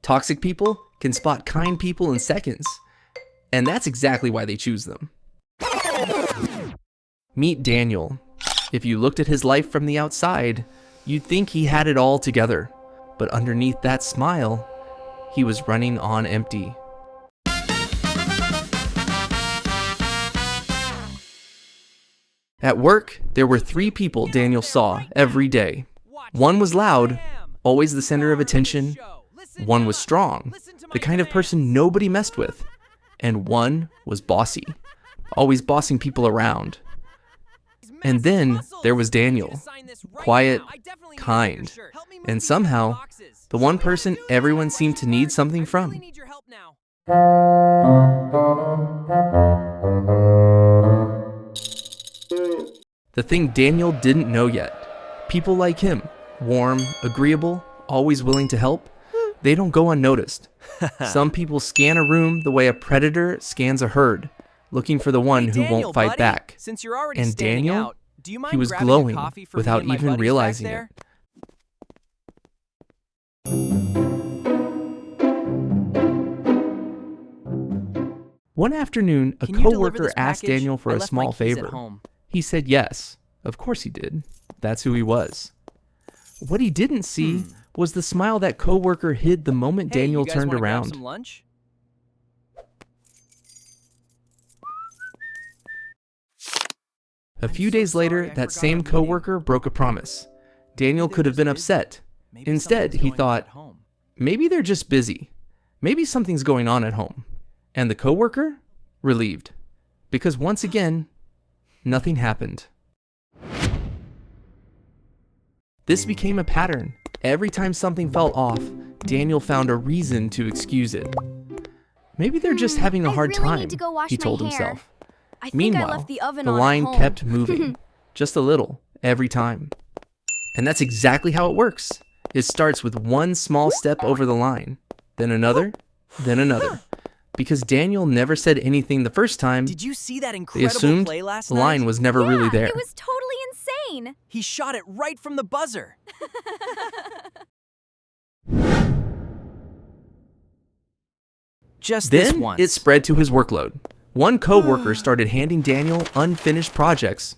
Toxic people can spot kind people in seconds, and that's exactly why they choose them. Meet Daniel. If you looked at his life from the outside, you'd think he had it all together, but underneath that smile, he was running on empty. At work, there were 3 people Daniel saw every day. One was loud, always the center of attention. One was strong, the kind of person nobody messed with. And one was bossy, always bossing people around. And then there was Daniel, quiet, kind, and somehow the one person everyone seemed to need something from. The thing Daniel didn't know yet, people like him, warm, agreeable, always willing to help, they don't go unnoticed. Some people scan a room the way a predator scans a herd, looking for the one who won't fight back. And Daniel, he was glowing without even realizing it. One afternoon, a coworker asked Daniel for a small favor. He said yes. Of course he did. That's who he was. What he didn't see was the smile that coworker hid the moment Daniel turned around. Some lunch? A few days later, that same coworker broke a promise. Daniel could have been upset. Instead, he thought, maybe they're just busy. Maybe something's going on at home. And the coworker? Relieved. Because once again, nothing happened. This became a pattern. Every time something felt off, Daniel found a reason to excuse it. Maybe they're just having a hard time, he told himself. Meanwhile, the line kept moving, just a little, every time. And that's exactly how it works. It starts with one small step over the line, then another, then another. Because Daniel never said anything the first time, did you see that they incredible assumed play last the line night? was never really there. It was totally insane. He shot it right from the buzzer. Just this Then once. it spread to his workload. One coworker started handing Daniel unfinished projects.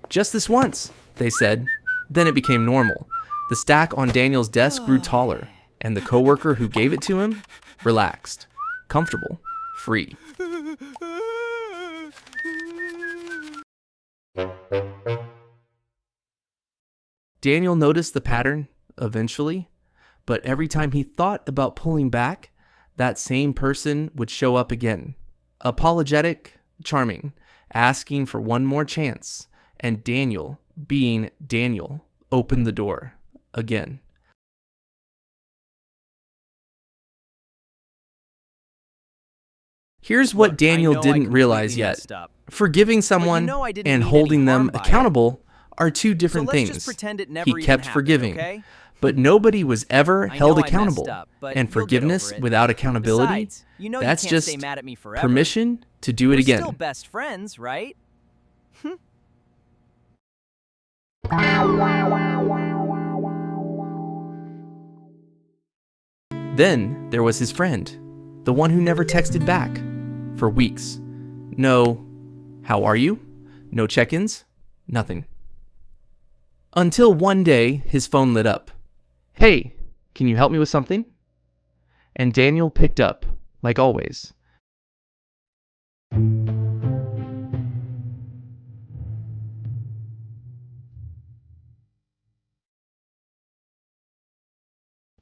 Just this once, they said. Then it became normal. The stack on Daniel's desk grew taller, and the coworker who gave it to him relaxed, comfortable, free. Daniel noticed the pattern eventually, but every time he thought about pulling back, that same person would show up again. Apologetic, charming, asking for one more chance, and Daniel, being Daniel, opened the door again. Here's what Look, Daniel I didn't realize completely yet. messed up. Forgiving someone know I didn't and mean holding any them harm by it. accountable are two different So let's things. just pretend it never He even kept happened, forgiving, okay? but nobody was ever I held know I messed accountable. up, but And you'll get forgiveness over it. without accountability, Besides, you know that's you can't just stay mad at me forever. permission to do it We're again. still best friends, right? Then there was his friend, the one who never texted back for weeks. No, how are you? No check-ins, nothing. Until one day, his phone lit up. Hey, can you help me with something? And Daniel picked up, like always.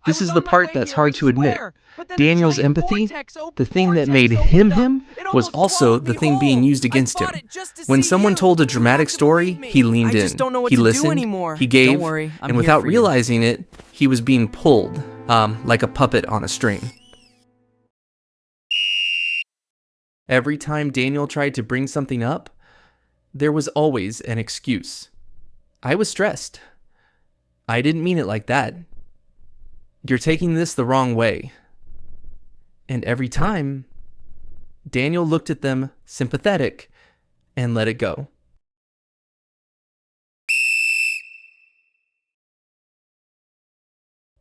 This is the part that's hard to admit. Daniel's empathy, the thing that made him him, was also the thing being used against him. When someone told a dramatic story, he leaned in. He listened, he gave, and without realizing it, he was being pulled, like a puppet on a string. Every time Daniel tried to bring something up, there was always an excuse. I was stressed. I didn't mean it like that. You're taking this the wrong way. And every time, Daniel looked at them sympathetic and let it go.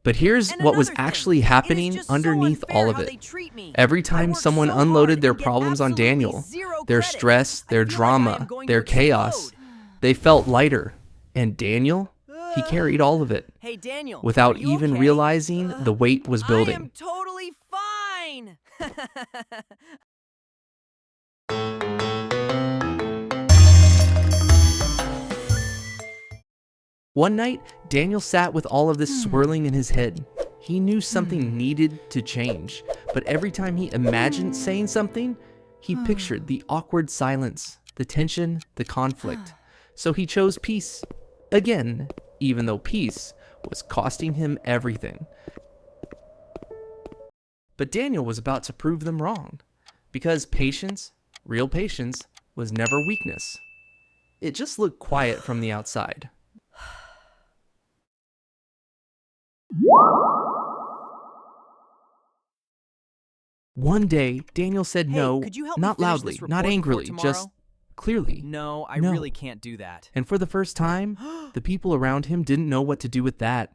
But here's And what was another thing, underneath it is underneath just so underneath unfair all of how it. they treat me. Every I time work someone so unloaded hard their and get problems on absolutely Daniel, zero their credit. stress, I their feel like I am drama, going their to chaos, explode. they felt lighter. And Daniel, he carried all of it Hey, Daniel. without are you even okay? realizing the weight was I am building. totally fine. One night, Daniel sat with all of this swirling in his head. He knew something needed to change, but every time he imagined saying something, he pictured the awkward silence, the tension, the conflict. So he chose peace. Again, even though peace was costing him everything. But Daniel was about to prove them wrong, because patience, real patience, was never weakness. It just looked quiet from the outside. One day, Daniel said Hey, no, could you help me not finish loudly, this not report before angrily, tomorrow? just clearly. No, I No. really can't do that. And for the first time, the people around him didn't know what to do with that.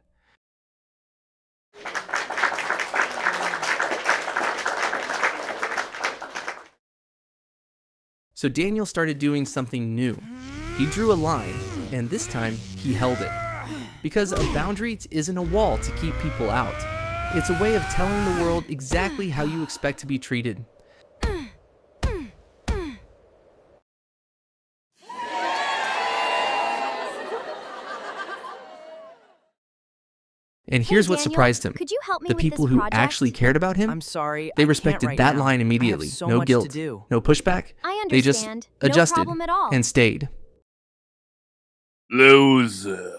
So Daniel started doing something new. He drew a line, and this time he held it. Because a boundary isn't a wall to keep people out. It's a way of telling the world exactly how you expect to be treated. And here's what Daniel, surprised him. Could you help me The with people this who project? actually cared about him, I'm sorry. they I can't respected right that now. line immediately. I have so No much guilt, to do. no pushback. I They just understand. adjusted No problem at all. and stayed. Loser.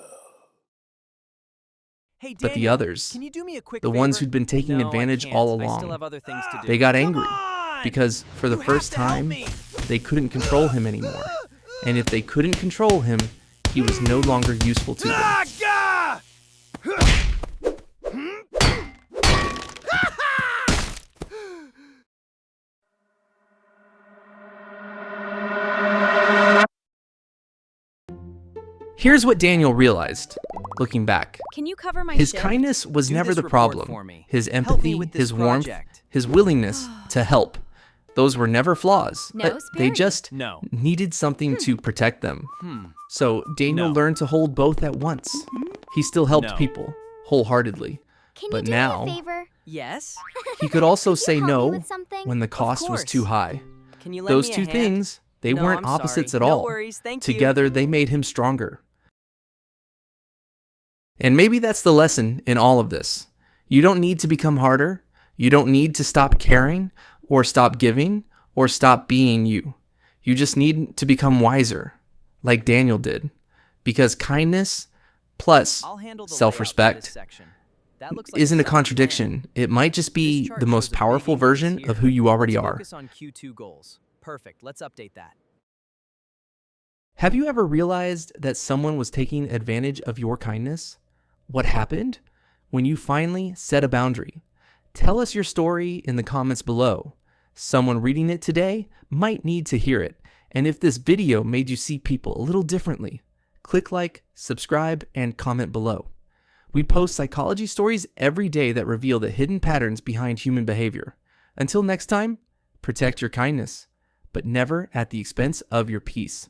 Hey, But the Daniel, others, can you do me a quick the favor? ones who'd been taking No, I advantage can't. all I still along, have other things to do. they got Come angry on! because for the You have first to help time, me. they couldn't control him anymore. And if they couldn't control him, he was no longer useful to them. Aga! Here's what Daniel realized, looking back. Can you cover my His shift? kindness was Do never this the report problem. for me. His Help me empathy, with this his warmth, project. his willingness to help. Those were never flaws. No They disparity. just No. needed something to protect them. So Daniel No. learned to hold both at once. He still helped No. people, wholeheartedly. Can but you do now- me a favor? Yes? He could also Could you say help me no with something? when the cost was course. too high. Can you lend Those me a two hand? things, they No, weren't I'm opposites sorry. at No all. worries, thank you. Together, they made him stronger. And maybe that's the lesson in all of this. You don't need to become harder. You don't need to stop caring, or stop giving, or stop being you. You just need to become wiser, like Daniel did. Because kindness plus I'll handle the layout for this self-respect section. That looks like isn't a solid contradiction. It might just plan. be This chart the most shows a big powerful increase version here. of who you already Let's are. Focus on Q2 goals. Perfect. Let's update that. Have you ever realized that someone was taking advantage of your kindness? What happened? When you finally set a boundary. Tell us your story in the comments below. Someone reading it today might need to hear it. And if this video made you see people a little differently, click like, subscribe, and comment below. We post psychology stories every day that reveal the hidden patterns behind human behavior. Until next time, protect your kindness, but never at the expense of your peace.